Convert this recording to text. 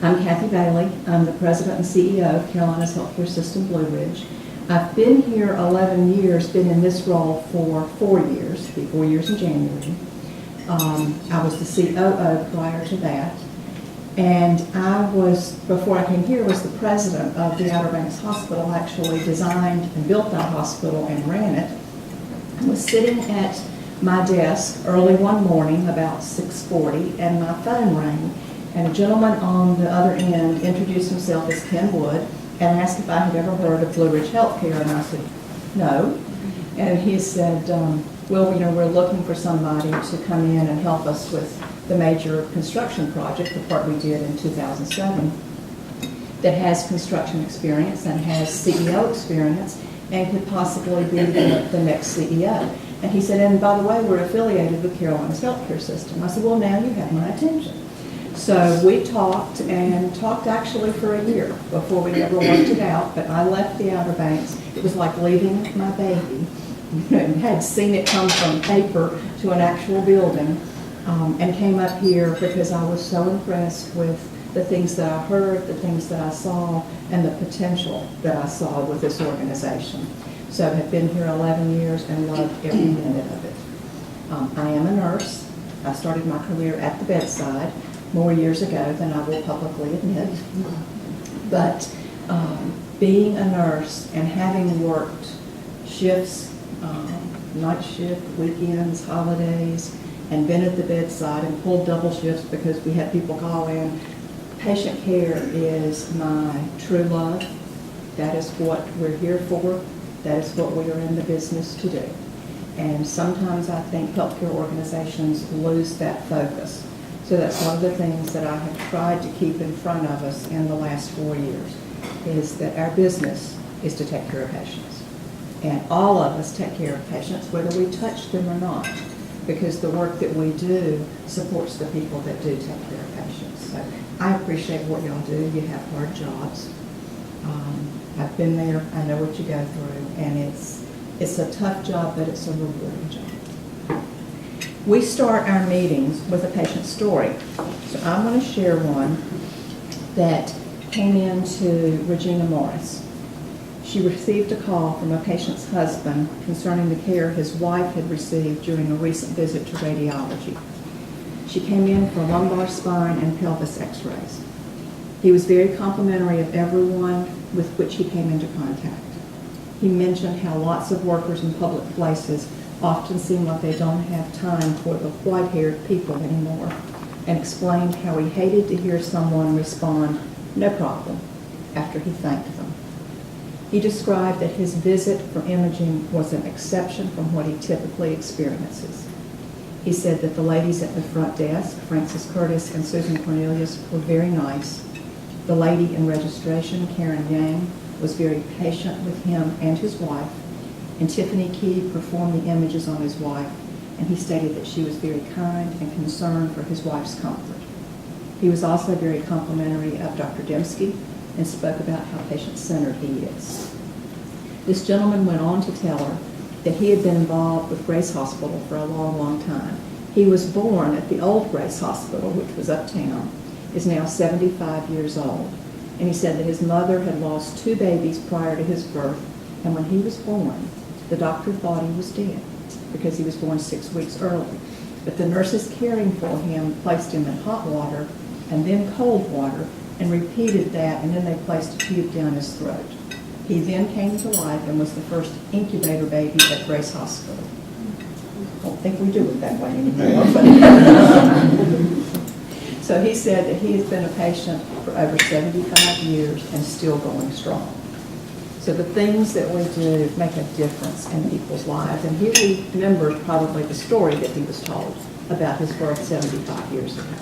I'm Kathy Bailey. I'm the President and CEO of Carolina's Healthcare System Blue Ridge. I've been here 11 years, been in this role for 4 years, it'll be 4 years in January. I was the COO prior to that. And I was, before I came here, was the president of the Outer Banks Hospital. I actually designed and built that hospital and ran it. I was sitting at my desk early one morning, about 6:40, and my phone rang. And a gentleman on the other end introduced himself as Ken Wood and asked if I had ever heard of Blue Ridge Healthcare, and I said, no. And he said, well, we're looking for somebody to come in and help us with the major construction project, the part we did in 2007, that has construction experience and has CEO experience and could possibly be the next CEO. And he said, and by the way, we're affiliated with Carolina's Healthcare System. I said, well, now you have my attention. So we talked actually for a year before we ever worked it out, but I left the Outer Banks. It was like leaving my baby. And had seen it come from paper to an actual building, and came up here because I was so impressed with the things that I heard, the things that I saw, and the potential that I saw with this organization. So I have been here 11 years and loved every minute of it. I am a nurse. I started my career at the bedside more years ago than I will publicly admit. But being a nurse and having worked shifts, night shift, weekends, holidays, and been at the bedside and pulled double shifts because we had people call in. Patient care is my true love. That is what we're here for. That is what we are in the business to do. And sometimes I think healthcare organizations lose that focus. So that's one of the things that I have tried to keep in front of us in the last 4 years, is that our business is to take care of patients. And all of us take care of patients, whether we touch them or not, because the work that we do supports the people that do take care of patients. So I appreciate what y'all do. You have hard jobs. I've been there. I know what you go through. And it's a tough job, but it's a rewarding job. We start our meetings with a patient story. So I'm going to share one that came in to Regina Morris. She received a call from a patient's husband concerning the care his wife had received during a recent visit to radiology. She came in for lumbar, spine, and pelvis x-rays. He was very complimentary of everyone with which he came into contact. He mentioned how lots of workers in public places often seem like they don't have time for the white-haired people anymore, and explained how he hated to hear someone respond, "No problem," after he thanked them. He described that his visit for imaging was an exception from what he typically experiences. He said that the ladies at the front desk, Frances Curtis and Susan Cornelius, were very nice. The lady in registration, Karen Yang, was very patient with him and his wife, and Tiffany Key performed the images on his wife, and he stated that she was very kind and concerned for his wife's comfort. He was also very complimentary of Dr. Dembski and spoke about how patient-centered he is. This gentleman went on to tell her that he had been involved with Grace Hospital for a long, long time. He was born at the old Grace Hospital, which was uptown, is now 75 years old. And he said that his mother had lost 2 babies prior to his birth, and when he was born, the doctor thought he was dead because he was born 6 weeks early. But the nurses caring for him placed him in hot water and then cold water, and repeated that, and then they placed a tube down his throat. He then came to life and was the first incubator baby at Grace Hospital. I don't think we do it that way anymore. But so he said that he has been a patient for over 75 years and still going strong. So the things that we do make a difference in people's lives. And he remembers probably the story that he was told about his birth 75 years ago.